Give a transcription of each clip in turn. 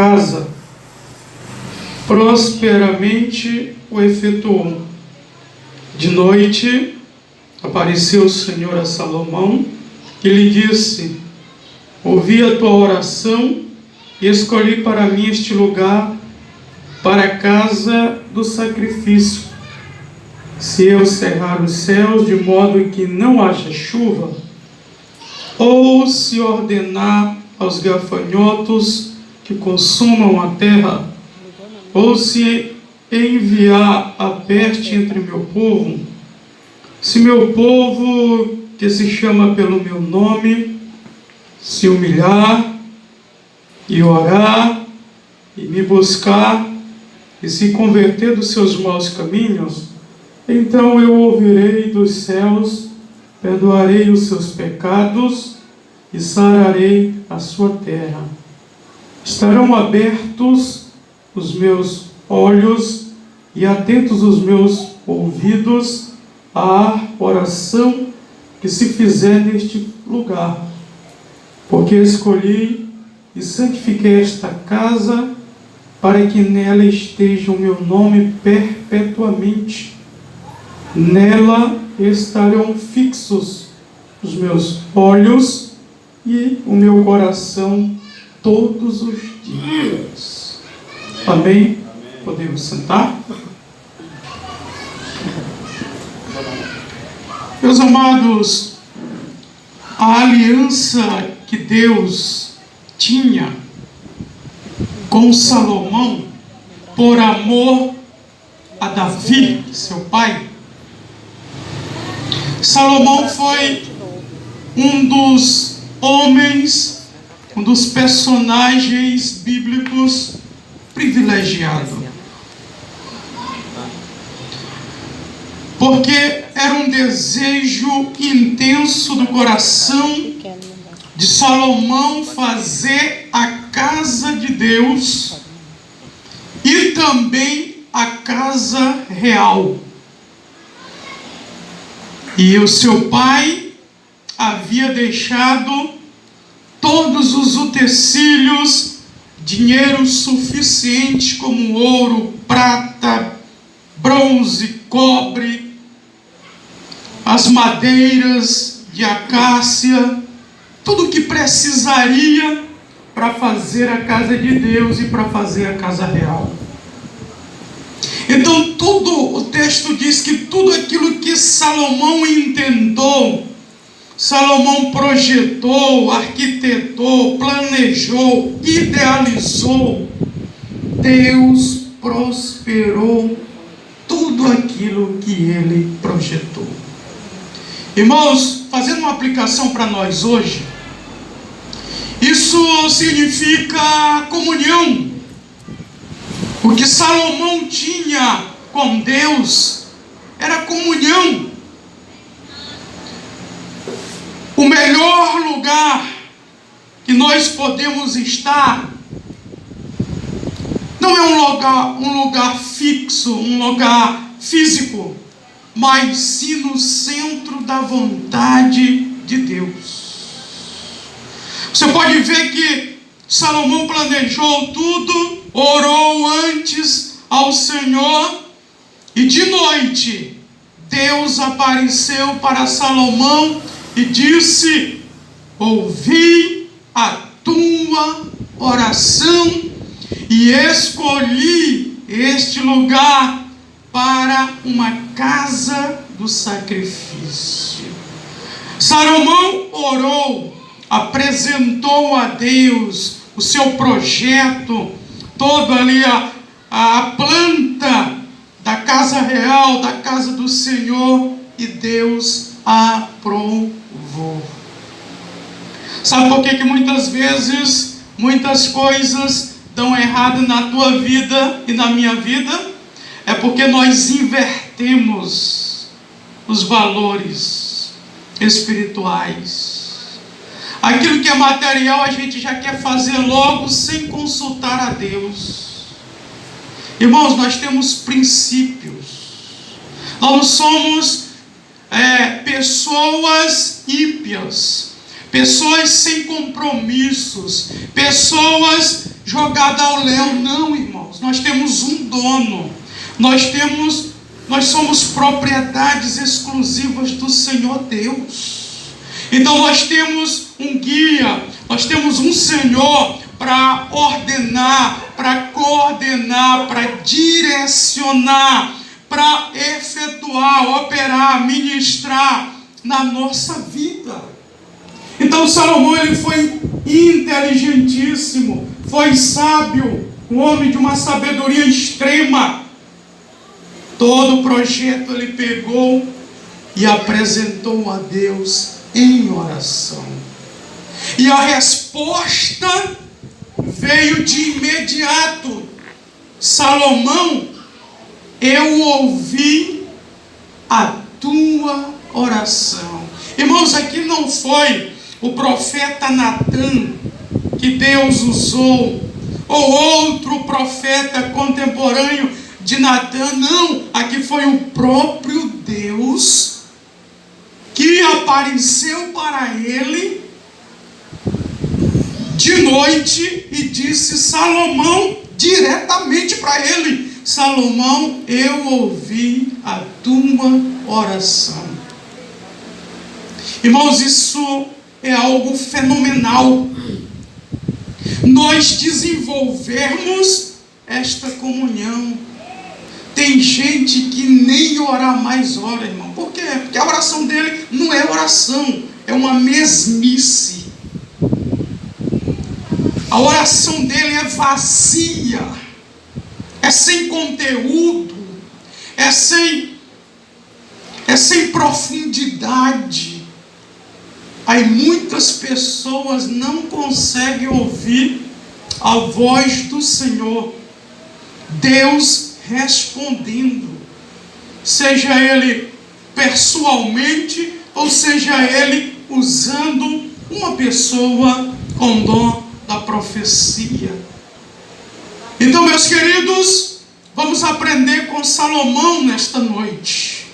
casa, prosperamente o efetuou. De noite apareceu o Senhor a Salomão e lhe disse: ouvi a tua oração e escolhi para mim este lugar para a casa do sacrifício. Se eu cerrar os céus de modo que não haja chuva, ou se ordenar aos gafanhotos que consumam a terra, ou se enviar a peste entre meu povo, se meu povo, que se chama pelo meu nome, se humilhar e orar e me buscar e se converter dos seus maus caminhos, então eu ouvirei dos céus, perdoarei os seus pecados e sararei a sua terra. Estarão abertos os meus olhos e atentos os meus ouvidos à oração que se fizer neste lugar, porque escolhi e santifiquei esta casa para que nela esteja o meu nome perpetuamente. Nela estarão fixos os meus olhos e o meu coração todos os dias. Amém? Podemos sentar? Meus amados, a aliança que Deus tinha com Salomão, por amor a Davi, seu pai, Salomão foi um dos homens, um dos personagens bíblicos privilegiado, porque era um desejo intenso do coração de Salomão fazer a casa de Deus e também a casa real. E o seu pai havia deixado todos os utensílios, dinheiro suficiente como ouro, prata, bronze, cobre, as madeiras de acácia, tudo o que precisaria para fazer a casa de Deus e para fazer a casa real. Então o texto diz que tudo aquilo que Salomão intentou, Salomão projetou, arquitetou, planejou, idealizou, Deus prosperou tudo aquilo que ele projetou. Irmãos, fazendo uma aplicação para nós hoje, isso significa comunhão. O que Salomão tinha com Deus era comunhão. O melhor lugar que nós podemos estar não é um lugar fixo, um lugar físico, mas sim no centro da vontade de Deus. Você pode ver que Salomão planejou tudo, orou antes ao Senhor, e de noite Deus apareceu para Salomão e disse: ouvi a tua oração e escolhi este lugar para uma casa do sacrifício. Salomão orou, apresentou a Deus o seu projeto, todo ali a planta da casa real, da casa do Senhor, e Deus aprovou. Sabe por que muitas vezes, muitas coisas dão errado na tua vida e na minha vida? É porque nós invertemos os valores espirituais. Aquilo que é material a gente já quer fazer logo sem consultar a Deus. Irmãos, nós temos princípios. Nós não somos pessoas ímpias, pessoas sem compromissos, pessoas jogada ao léu. Não, irmãos, nós temos um dono. Nós somos propriedades exclusivas do Senhor Deus. Então nós temos um guia, nós temos um Senhor para ordenar, para coordenar, para direcionar, para efetuar, operar, ministrar na nossa vida. Então Salomão, ele foi inteligentíssimo, foi sábio, um homem de uma sabedoria extrema. Todo o projeto ele pegou e apresentou a Deus em oração. E a resposta veio de imediato. Salomão, eu ouvi a tua oração. Irmãos, aqui não foi o profeta Natã que Deus usou, ou outro profeta contemporâneo de Natã. Não, aqui foi o próprio Deus que apareceu para ele de noite e disse: Salomão, diretamente para ele: Salomão, eu ouvi a tua oração. Irmãos, isso é algo fenomenal. Nós desenvolvermos esta comunhão. Tem gente que nem orar mais ora, irmão. Por quê? Porque a oração dele não é oração, é uma mesmice. A oração dele é vazia, é sem conteúdo, é sem profundidade. Aí muitas pessoas não conseguem ouvir a voz do Senhor, Deus respondendo, seja ele pessoalmente, ou seja ele usando uma pessoa com dom da profecia. Então, meus queridos, vamos aprender com Salomão nesta noite,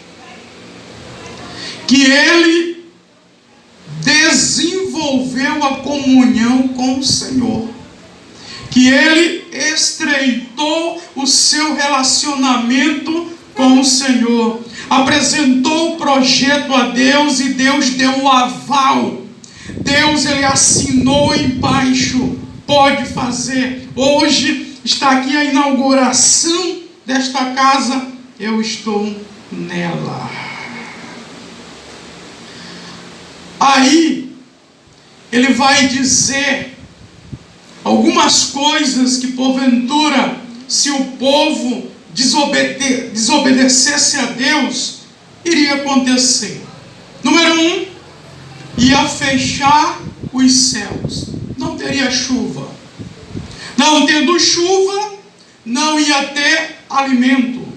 que ele desenvolveu a comunhão com o Senhor, que ele estreitou o seu relacionamento com o Senhor, apresentou o projeto a Deus e Deus deu o aval. Deus, ele assinou embaixo: pode fazer. Hoje está aqui a inauguração desta casa, eu estou nela. Aí ele vai dizer algumas coisas que porventura, se o povo desobedecesse a Deus, iria acontecer. Número 1, ia fechar os céus, não teria chuva. Não tendo chuva, não ia ter alimento.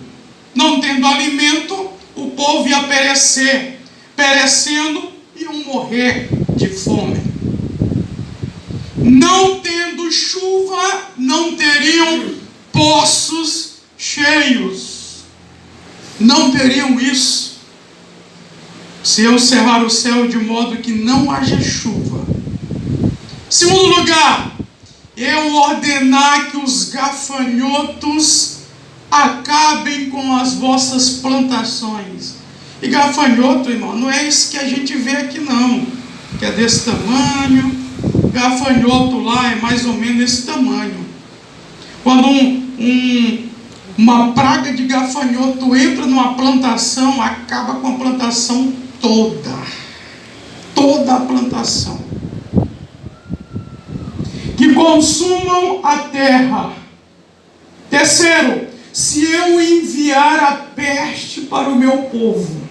Não tendo alimento, o povo ia perecer. Perecendo, iam morrer de fome. Não tendo chuva, não teriam poços cheios. Não teriam isso. Se eu cerrar o céu de modo que não haja chuva. Segundo lugar, eu ordenar que os gafanhotos acabem com as vossas plantações. E gafanhoto, irmão, não é isso que a gente vê aqui não, que é desse tamanho. Gafanhoto lá é mais ou menos desse tamanho. Quando uma praga de gafanhoto entra numa plantação, acaba com a plantação toda a plantação, que consumam a terra. Terceiro, se eu enviar a peste para o meu povo.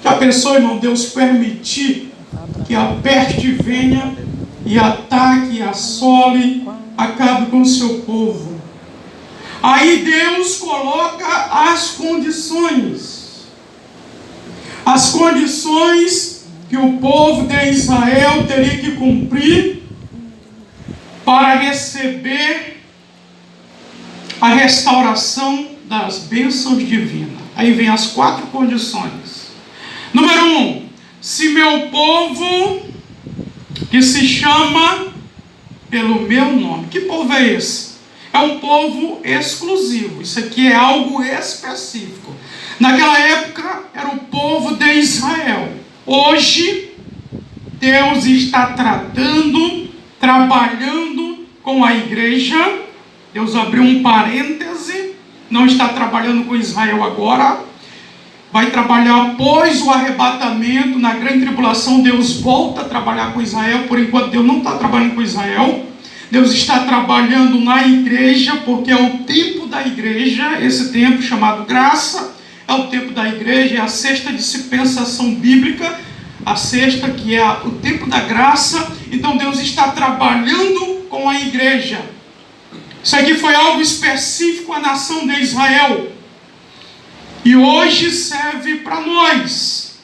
Já pensou, irmão, Deus permitir que a peste venha e ataque, assole, acabe com o seu povo? Aí Deus coloca as condições que o povo de Israel teria que cumprir para receber a restauração das bênçãos divinas. Aí vem as 4 condições. Número 1, se meu povo, que se chama pelo meu nome. Que povo é esse? É um povo exclusivo. Isso aqui é algo específico. Naquela época era o povo de Israel. Hoje, Deus está trabalhando com a igreja. Deus abriu um parêntese. Não está trabalhando com Israel agora. Vai trabalhar após o arrebatamento. Na grande tribulação, Deus volta a trabalhar com Israel. Por enquanto, Deus não está trabalhando com Israel. Deus está trabalhando na igreja, porque é o tempo da igreja. Esse tempo chamado graça é o tempo da igreja. É a sexta dispensação bíblica. A sexta, que é o tempo da graça. Então Deus está trabalhando com a igreja. Isso aqui foi algo específico à nação de Israel. E hoje serve para nós.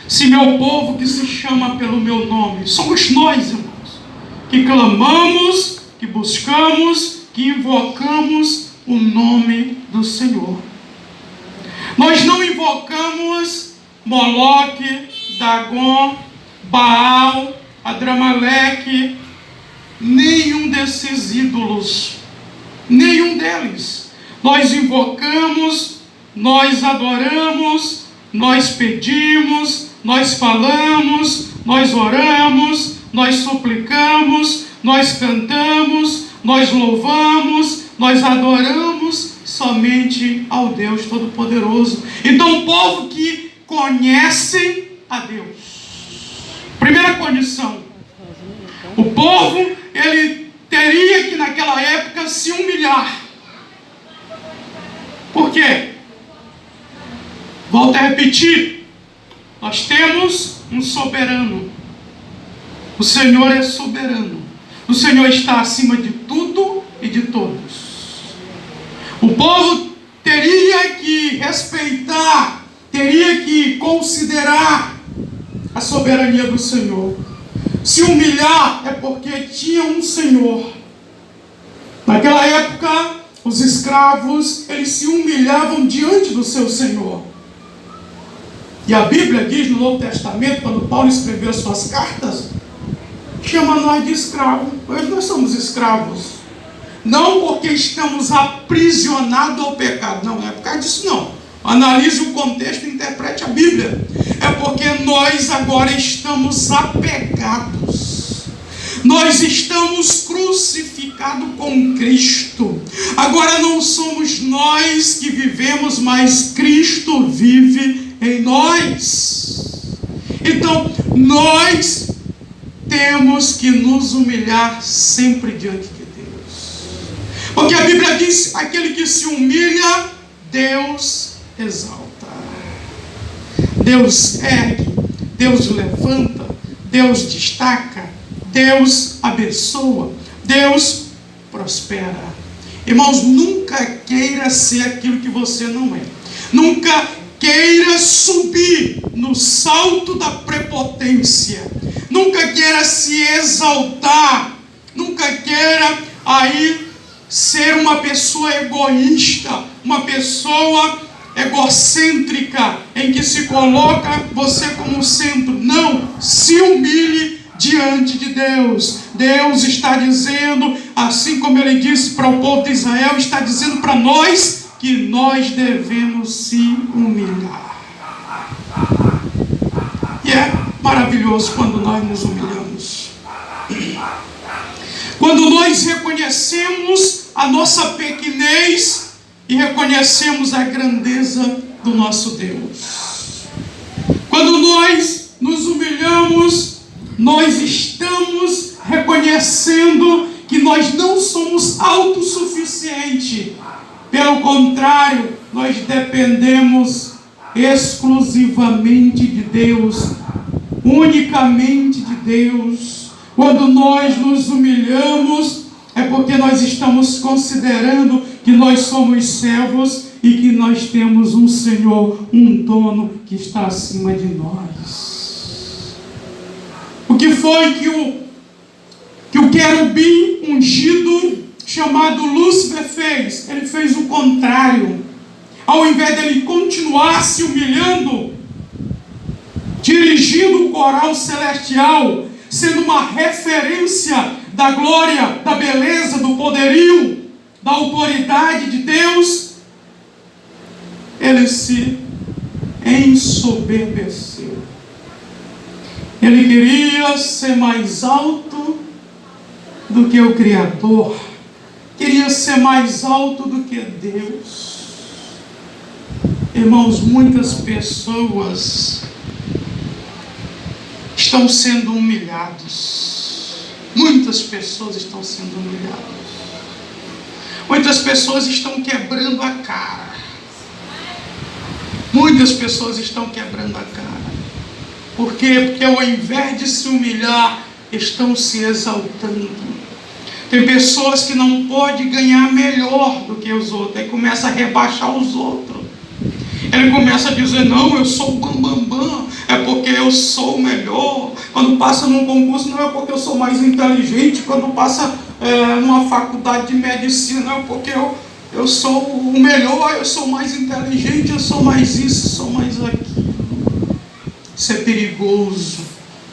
Se meu povo que se chama pelo meu nome, somos nós, irmãos, que clamamos, que buscamos, que invocamos o nome do Senhor. Nós não invocamos Moloque, Dagon, Baal, Adramaleque, nenhum desses ídolos, nenhum deles. Nós invocamos, nós adoramos, nós pedimos, nós falamos, nós oramos, nós suplicamos, nós cantamos, nós louvamos, nós adoramos somente ao Deus Todo-Poderoso. Então, o povo que conhece a Deus. Primeira condição. O povo, ele teria que naquela época se humilhar. Por quê? Volto a repetir. Nós temos um soberano. O Senhor é soberano. O Senhor está acima de tudo e de todos. O povo teria que respeitar, teria que considerar a soberania do Senhor. Se humilhar é porque tinha um Senhor. Naquela época, os escravos, eles se humilhavam diante do seu Senhor. E a Bíblia diz no Novo Testamento, quando Paulo escreveu as suas cartas, chama nós de escravos. Hoje nós somos escravos. Não porque estamos aprisionados ao pecado. Não é por causa disso não. Analise o contexto e interprete a Bíblia. É porque nós agora estamos apegados. Nós estamos crucificados com Cristo. Agora não somos nós que vivemos, mas Cristo vive em nós. Então, nós temos que nos humilhar sempre diante de Deus. Porque a Bíblia diz, aquele que se humilha, Deus exalta. Deus ergue, Deus levanta, Deus destaca, Deus abençoa, Deus prospera. Irmãos, nunca queira ser aquilo que você não é. Nunca queira subir no salto da prepotência. Nunca queira se exaltar. Nunca queira aí ser uma pessoa egoísta, uma pessoa egocêntrica, em que se coloca você como centro. Não, se humilhe diante de Deus. Deus está dizendo, assim como Ele disse para o povo de Israel, está dizendo para nós que nós devemos se humilhar. E é maravilhoso quando nós nos humilhamos. Quando nós reconhecemos a nossa pequenez e reconhecemos a grandeza do nosso Deus. Quando nós nos humilhamos, nós estamos reconhecendo que nós não somos autossuficientes. Pelo contrário, nós dependemos exclusivamente de Deus, unicamente de Deus. Quando nós nos humilhamos, é porque nós estamos considerando que nós somos servos e que nós temos um Senhor, um dono que está acima de nós. O que foi que o querubim ungido chamado Lúcifer fez? Ele fez o contrário. Ao invés dele continuar se humilhando, dirigindo o coral celestial, sendo uma referência da glória, da beleza, do poderio, da autoridade de Deus, ele se ensoberbeceu. Ele queria ser mais alto do que o Criador, queria ser mais alto do que Deus. Irmãos, muitas pessoas estão sendo humilhados. Muitas pessoas estão sendo humilhadas. Muitas pessoas estão quebrando a cara. Muitas pessoas estão quebrando a cara. Por quê? Porque ao invés de se humilhar, estão se exaltando. Tem pessoas que não podem ganhar melhor do que os outros. Aí começa a rebaixar os outros. Ele começa a dizer, não, eu sou o bambambam, é porque eu sou o melhor. Quando passa num concurso, não é porque eu sou mais inteligente. Quando passa numa faculdade de medicina, não é porque eu sou o melhor, eu sou mais inteligente, eu sou mais isso, sou mais aquilo. Isso é perigoso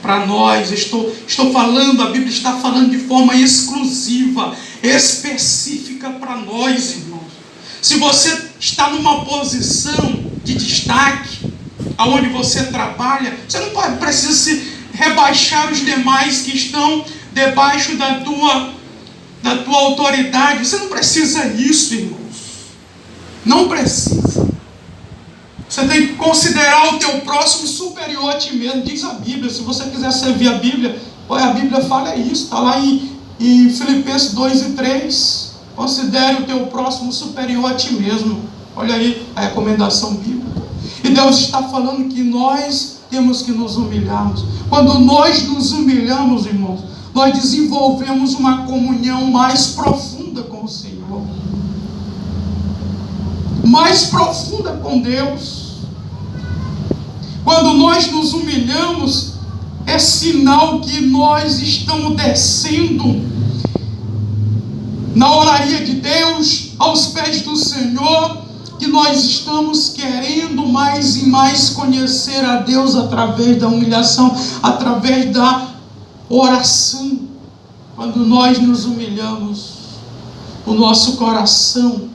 para nós. Estou falando, a Bíblia está falando de forma exclusiva, específica para nós, irmãos. Se você está numa posição de destaque, aonde você trabalha, você não precisa se rebaixar os demais que estão debaixo da tua autoridade. Você não precisa disso, irmãos. Não precisa. Você tem que considerar o teu próximo superior a ti mesmo. Diz a Bíblia. Se você quiser servir a Bíblia fala isso. Está lá em Filipenses 2:3. Considere o teu próximo superior a ti mesmo. Olha aí a recomendação bíblica. E Deus está falando que nós temos que nos humilharmos. Quando nós nos humilhamos, irmãos, nós desenvolvemos uma comunhão mais profunda com o Senhor. Mais profunda com Deus. Quando nós nos humilhamos, é sinal que nós estamos descendo na oraria de Deus, aos pés do Senhor, que nós estamos querendo mais e mais conhecer a Deus através da humilhação, através da oração. Quando nós nos humilhamos, o nosso coração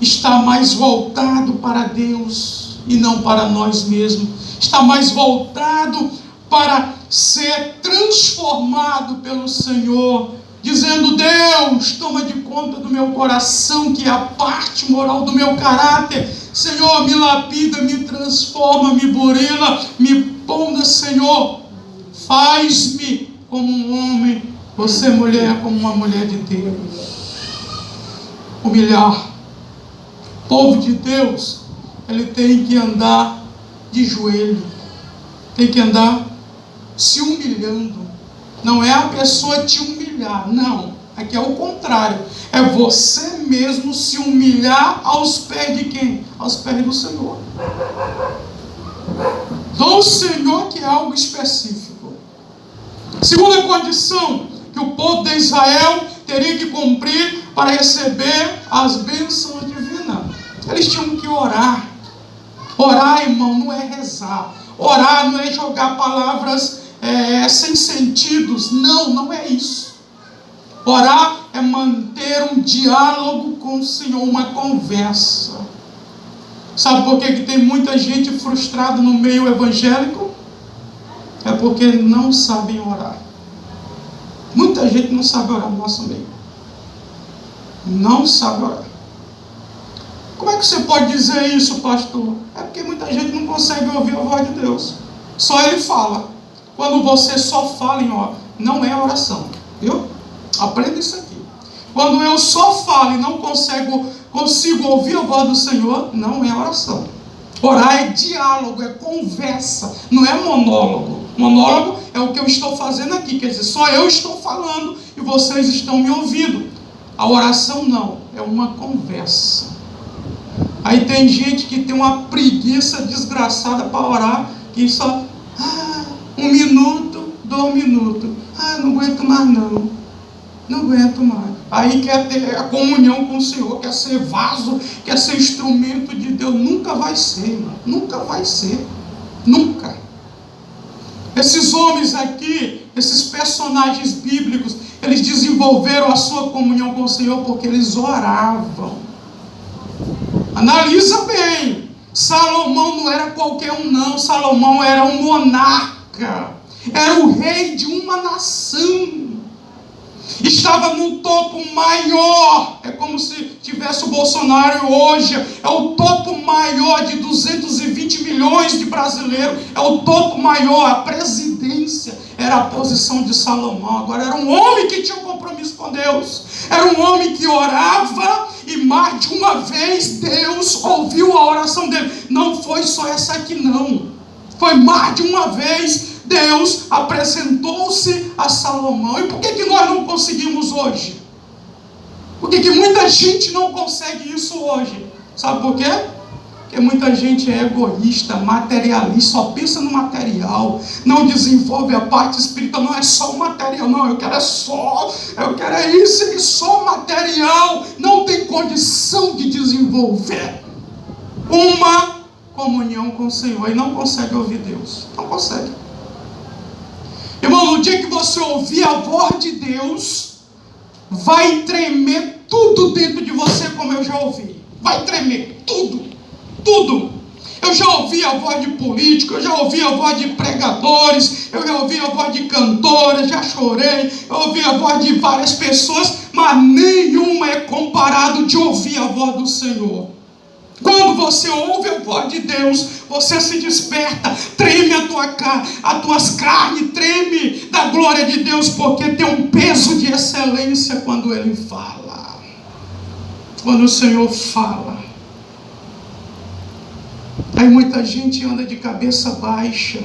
está mais voltado para Deus e não para nós mesmos. Está mais voltado para ser transformado pelo Senhor, dizendo, Deus, toma de conta do meu coração, que é a parte moral do meu caráter. Senhor, me lapida, me transforma, me burila, me ponda, Senhor. Faz-me como um homem, você, mulher, como uma mulher de Deus. Humilhar. O povo de Deus, ele tem que andar de joelho. Tem que andar se humilhando. Não é a pessoa te humilhar, não. Aqui é o contrário. É você mesmo se humilhar aos pés de quem? Aos pés do Senhor. Do Senhor, que é algo específico. Segunda condição que o povo de Israel teria que cumprir para receber as bênçãos divinas. Eles tinham que orar. Orar, irmão, não é rezar. Orar não é jogar palavras sem sentidos. Não é isso. Orar é manter um diálogo com o Senhor, uma conversa. Sabe por que tem muita gente frustrada no meio evangélico? É porque não sabem orar. Muita gente não sabe orar no nosso meio. Não sabe orar. Como é que você pode dizer isso, pastor? É porque muita gente não consegue ouvir a voz de Deus. Só Ele fala. Quando você só fala em oração, não é oração. Viu? Aprenda isso aqui. Quando eu só falo e não consigo ouvir a voz do Senhor, não é oração. Orar é diálogo, é conversa, não é monólogo. Monólogo é o que eu estou fazendo aqui, quer dizer, só eu estou falando e vocês estão me ouvindo. A oração não, é uma conversa. Aí tem gente que tem uma preguiça desgraçada para orar, que só 1 minuto, 2 minutos. Não aguento mais não. Não aguento mais. Aí quer ter a comunhão com o Senhor, quer ser vaso, quer ser instrumento de Deus. Nunca vai ser, irmão. Nunca vai ser. Nunca. Esses homens aqui, esses personagens bíblicos, eles desenvolveram a sua comunhão com o Senhor porque eles oravam. Analisa bem. Salomão não era qualquer um não. Salomão era um monarca. Era o rei de uma nação. Estava no topo maior. É como se tivesse o Bolsonaro hoje. É o topo maior de 220 milhões de brasileiros. É o topo maior. A presidência era a posição de Salomão. Agora era um homem que tinha compromisso com Deus. Era um homem que orava, e mais de uma vez Deus ouviu a oração dele. Não foi só essa aqui não. Foi mais de uma vez Deus apresentou-se a Salomão. E por que nós não conseguimos hoje? Por que muita gente não consegue isso hoje? Sabe por quê? Porque muita gente é egoísta, materialista, só pensa no material, não desenvolve a parte espiritual. Não é só o material, não, eu quero isso, e só material. Não tem condição de desenvolver uma comunhão com o Senhor e não consegue ouvir Deus. Não consegue. Irmão, no dia que você ouvir a voz de Deus, vai tremer tudo dentro de você, como eu já ouvi. Vai tremer tudo. Tudo. Eu já ouvi a voz de políticos, eu já ouvi a voz de pregadores, eu já ouvi a voz de cantores, já chorei, eu ouvi a voz de várias pessoas, mas nenhuma é comparado de ouvir a voz do Senhor. Quando você ouve a voz de Deus, você se desperta, treme as tuas carnes, treme da glória de Deus, porque tem um peso de excelência quando Ele fala. Quando o Senhor fala. Aí muita gente anda de cabeça baixa,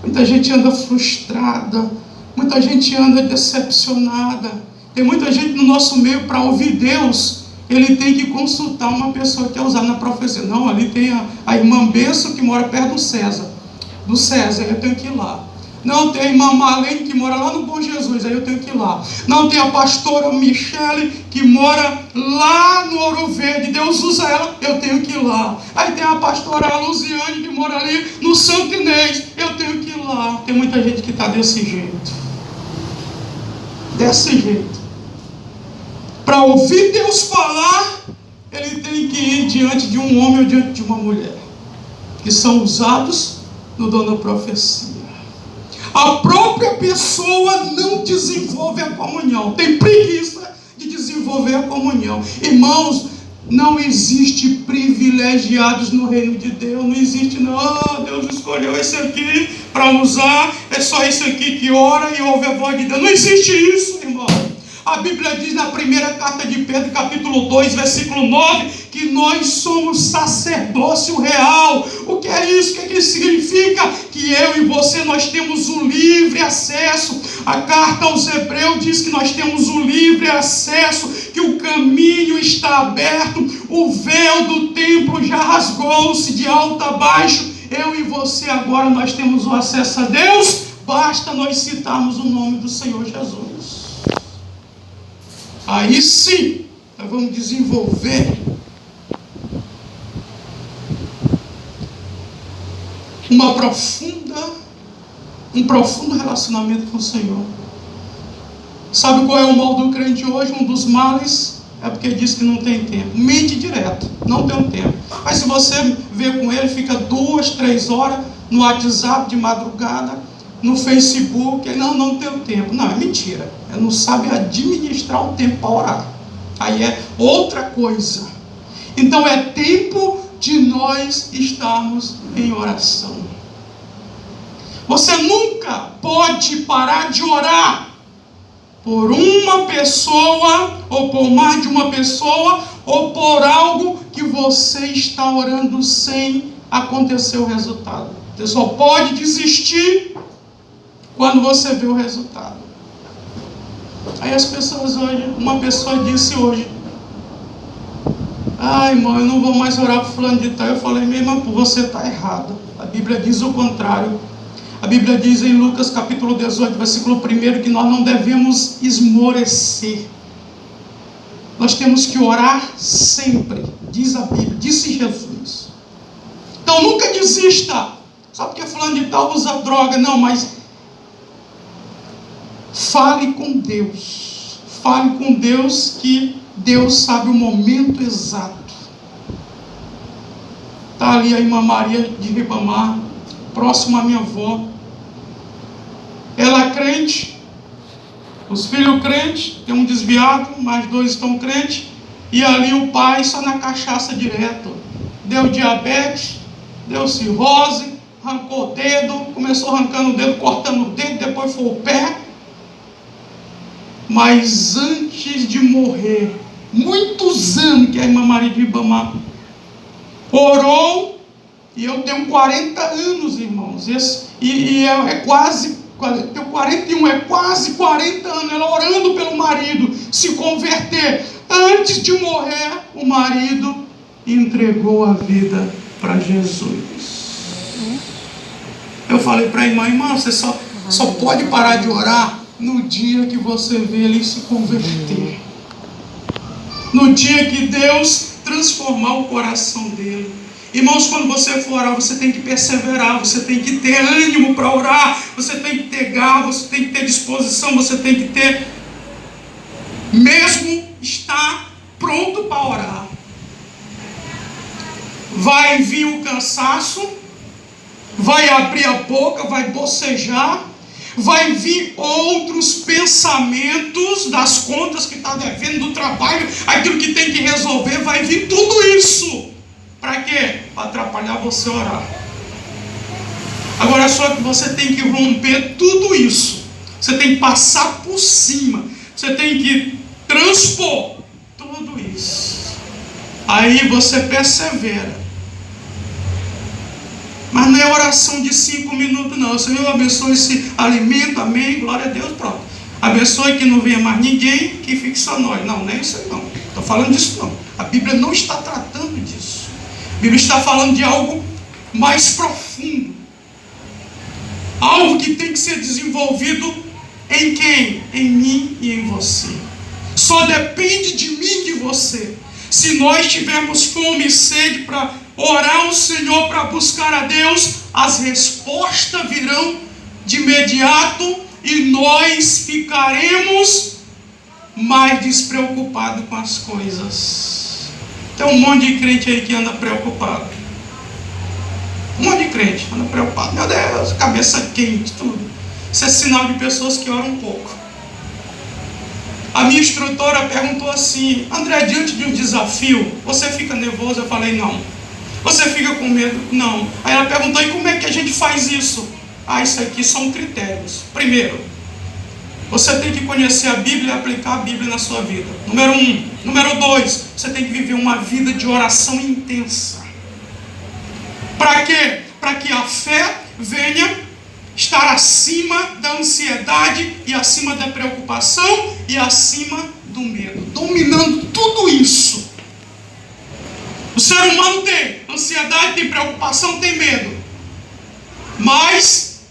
muita gente anda frustrada, muita gente anda decepcionada. Tem muita gente no nosso meio, para ouvir Deus, ele tem que consultar uma pessoa que é usada na profecia. Não, ali tem a irmã Bessa que mora perto do César, eu tenho que ir lá. Não, tem a irmã Marlene que mora lá no Bom Jesus, aí eu tenho que ir lá. Não, tem a pastora Michele que mora lá no Ouro Verde, Deus usa ela, eu tenho que ir lá. Aí tem a pastora Luziane que mora ali no Santo Inês, eu tenho que ir lá. Tem muita gente que está desse jeito. Desse jeito. Para ouvir Deus falar, ele tem que ir diante de um homem ou diante de uma mulher, que são usados no dom da profecia. A própria pessoa não desenvolve a comunhão, tem preguiça de desenvolver a comunhão. Irmãos, não existe privilegiados no reino de Deus, não existe não. Deus escolheu esse aqui para usar, é só esse aqui que ora e ouve a voz de Deus. Não existe isso, irmão. A Bíblia diz na primeira carta de Pedro, capítulo 2, versículo 9, que nós somos sacerdócio real. O que é isso? O que significa? Que eu e você, nós temos o livre acesso. A carta aos Hebreus diz que nós temos o livre acesso, que o caminho está aberto, o véu do templo já rasgou-se de alto a baixo. Eu e você agora nós temos o acesso a Deus, basta nós citarmos o nome do Senhor Jesus. Aí sim, nós vamos desenvolver um profundo relacionamento com o Senhor. Sabe qual é o mal do crente hoje? Um dos males é porque diz que não tem tempo. Mente direto, não tem tempo. Mas se você vê com ele, fica 2, 3 horas no WhatsApp de madrugada, no Facebook, não tem tempo. Não, é mentira. Ele não sabe administrar o tempo para orar. Aí é outra coisa. Então é tempo de nós estarmos em oração. Você nunca pode parar de orar por uma pessoa, ou por mais de uma pessoa, ou por algo que você está orando sem acontecer o resultado. Você só pode desistir quando você vê o resultado. Aí as pessoas hoje, uma pessoa disse hoje: irmão, eu não vou mais orar por fulano de tal. Eu falei: minha irmã, você está errado. A Bíblia diz o contrário. A Bíblia diz em Lucas capítulo 18, versículo 1, que nós não devemos esmorecer. Nós temos que orar sempre, diz a Bíblia, disse Jesus. Então nunca desista. Só porque fulano de tal usa droga, não, mas Fale com Deus. Fale com Deus, que Deus sabe o momento exato. Está ali a irmã Maria de Ribamar, próxima à minha avó. Ela é crente, os filhos crentes, tem um desviado, mais 2 estão crentes, e ali o pai só na cachaça direto. Deu diabetes, deu cirrose, arrancou o dedo, começou arrancando o dedo, cortando o dedo, depois foi o pé. Mas antes de morrer, muitos anos que a irmã Maria de Ribamar orou, e eu tenho 40 anos, irmãos, é quase, tenho 41, é quase 40 anos, ela orando pelo marido se converter. Antes de morrer, o marido entregou a vida para Jesus. Eu falei para a irmã, você só pode parar de orar no dia que você vê ele se converter. No dia que Deus transformar o coração dele. Irmãos, quando você for orar, você tem que perseverar, você tem que ter ânimo para orar, você tem que ter garra, você tem que ter disposição, você tem que ter, mesmo estar pronto para orar. Vai vir o cansaço, vai abrir a boca, vai bocejar, vai vir outros pensamentos das contas que está devendo, do trabalho, aquilo que tem que resolver, vai vir tudo isso. Para quê? Para atrapalhar você orar. Agora só que você tem que romper tudo isso. Você tem que passar por cima. Você tem que transpor tudo isso. Aí você persevera. Mas não é oração de 5 minutos não. Senhor, abençoe esse alimento, amém, glória a Deus, pronto. Abençoe que não venha mais ninguém, que fique só nós. Não, nem isso aí não. Estou falando disso não. A Bíblia não está tratando disso. A Bíblia está falando de algo mais profundo. Algo que tem que ser desenvolvido em quem? Em mim e em você. Só depende de mim e de você. Se nós tivermos fome e sede para orar ao Senhor, para buscar a Deus, as respostas virão de imediato e nós ficaremos mais despreocupados com as coisas. Tem um monte de crente aí que anda preocupado. Um monte de crente anda preocupado. Meu Deus, cabeça quente, tudo. Isso é sinal de pessoas que oram um pouco. A minha instrutora perguntou assim: André, diante de um desafio, você fica nervoso? Eu falei, não. Você fica com medo? Não. Aí ela perguntou, e como é que a gente faz isso? Isso aqui são critérios. Primeiro, você tem que conhecer a Bíblia e aplicar a Bíblia na sua vida. Número 1. Número 2, você tem que viver uma vida de oração intensa. Para quê? Para que a fé venha estar acima da ansiedade e acima da preocupação e acima do medo. Dominando tudo isso. O ser humano tem ansiedade, tem preocupação, tem medo. Mas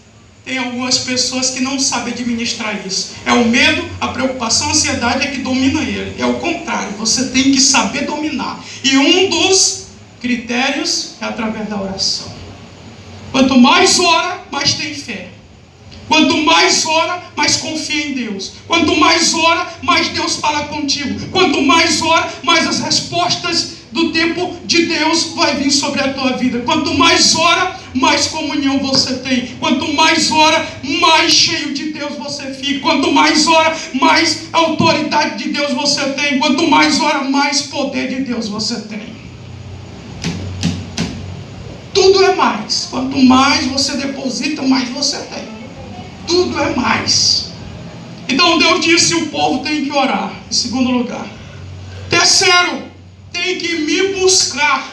tem algumas pessoas que não sabem administrar isso. É o medo, a preocupação, a ansiedade é que domina ele. É o contrário, você tem que saber dominar. E um dos critérios é através da oração. Quanto mais ora, mais tem fé. Quanto mais ora, mais confia em Deus. Quanto mais ora, mais Deus fala contigo. Quanto mais ora, mais as respostas do tempo de Deus vai vir sobre a tua vida. Quanto mais ora, mais comunhão você tem. Quanto mais ora, mais cheio de Deus você fica. Quanto mais ora, mais autoridade de Deus você tem. Quanto mais ora, mais poder de Deus você tem. Tudo é mais. Quanto mais você deposita, mais você tem. Tudo é mais. Então Deus disse: o povo tem que orar. Em segundo lugar. Terceiro, tem que me buscar.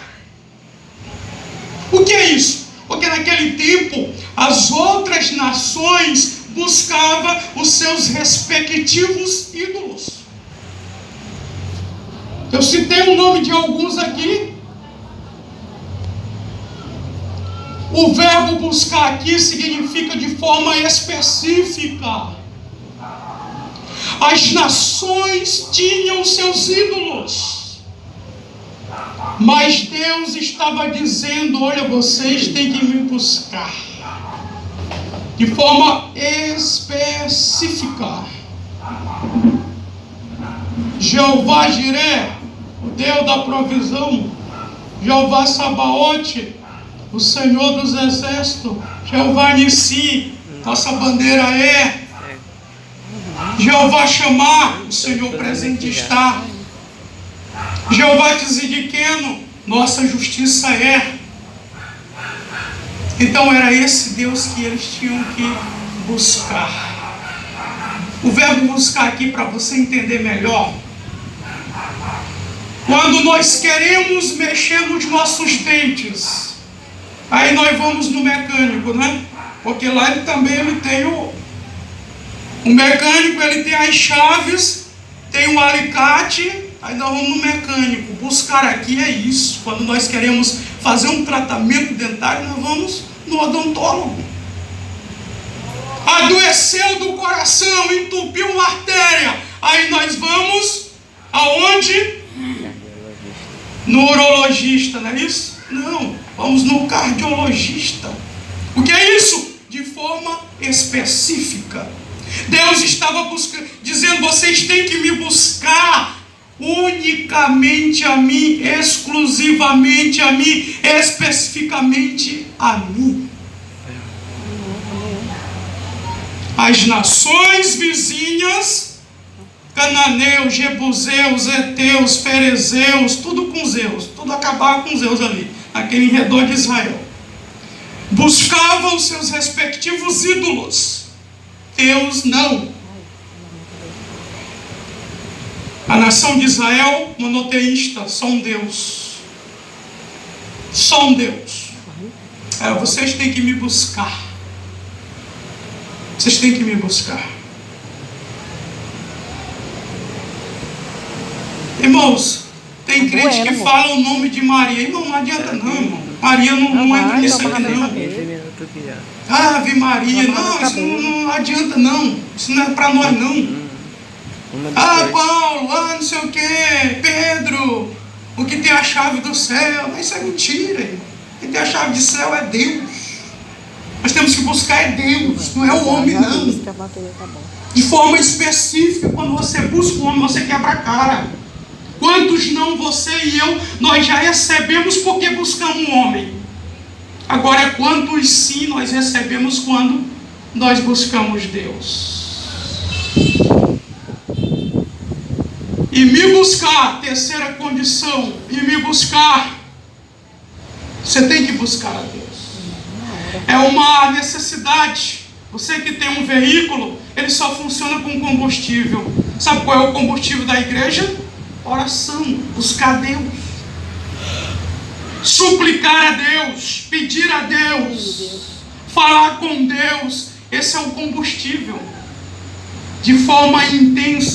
O que é isso? Porque naquele tempo as outras nações buscavam os seus respectivos ídolos. Eu citei o nome de alguns aqui. O verbo buscar aqui significa de forma específica. As nações tinham seus ídolos, mas Deus estava dizendo: olha, vocês têm que me buscar de forma específica. Jeová Jiré, o Deus da provisão. Jeová Sabaote, o Senhor dos exércitos. Jeová Nissi, nossa bandeira é. Jeová Chamar, o Senhor presente está. Jeová Tzidkenu, nossa justiça é. Então era esse Deus que eles tinham que buscar. O verbo buscar aqui, para você entender melhor, quando nós queremos mexer nos nossos dentes, aí nós vamos no mecânico, né? Porque lá ele também tem o mecânico, ele tem as chaves, tem um alicate, aí nós vamos no mecânico. Buscar aqui é isso. Quando nós queremos fazer um tratamento dentário, nós vamos no odontólogo. Adoeceu do coração, entupiu uma artéria, aí nós vamos aonde? No urologista, não é isso? Não, vamos no cardiologista. O que é isso? De forma específica. Deus estava buscando, dizendo: vocês têm que me buscar unicamente a mim, exclusivamente a mim, especificamente a mim. As nações vizinhas, cananeus, jebuseus, heteus, ferezeus, tudo com Zeus, tudo acabava com Zeus ali, naquele redor de Israel, buscavam seus respectivos ídolos. Deus não. A nação de Israel, monoteísta, só um Deus. Só um Deus. Vocês têm que me buscar. Vocês têm que me buscar. Irmãos, tem crente que fala o nome de Maria. Irmão, não adianta não, irmão. Maria não entra nisso aqui não. Ave Maria. Não, isso não adianta não. Isso não é para nós não. Paulo, não sei o que, Pedro, o que tem a chave do céu. Mas isso é mentira, irmão. Quem tem a chave do céu é Deus. Nós temos que buscar é Deus, não é o homem não. De forma específica, quando você busca o homem, você quebra a cara. Quantos não você e eu, nós já recebemos porque buscamos um homem. Agora, quantos sim nós recebemos quando nós buscamos Deus. E me buscar, terceira condição, e me buscar, você tem que buscar a Deus. É uma necessidade. Você que tem um veículo, ele só funciona com combustível. Sabe qual é o combustível da igreja? Oração, buscar a Deus, suplicar a Deus, pedir a Deus, falar com Deus. Esse é o combustível, de forma intensa.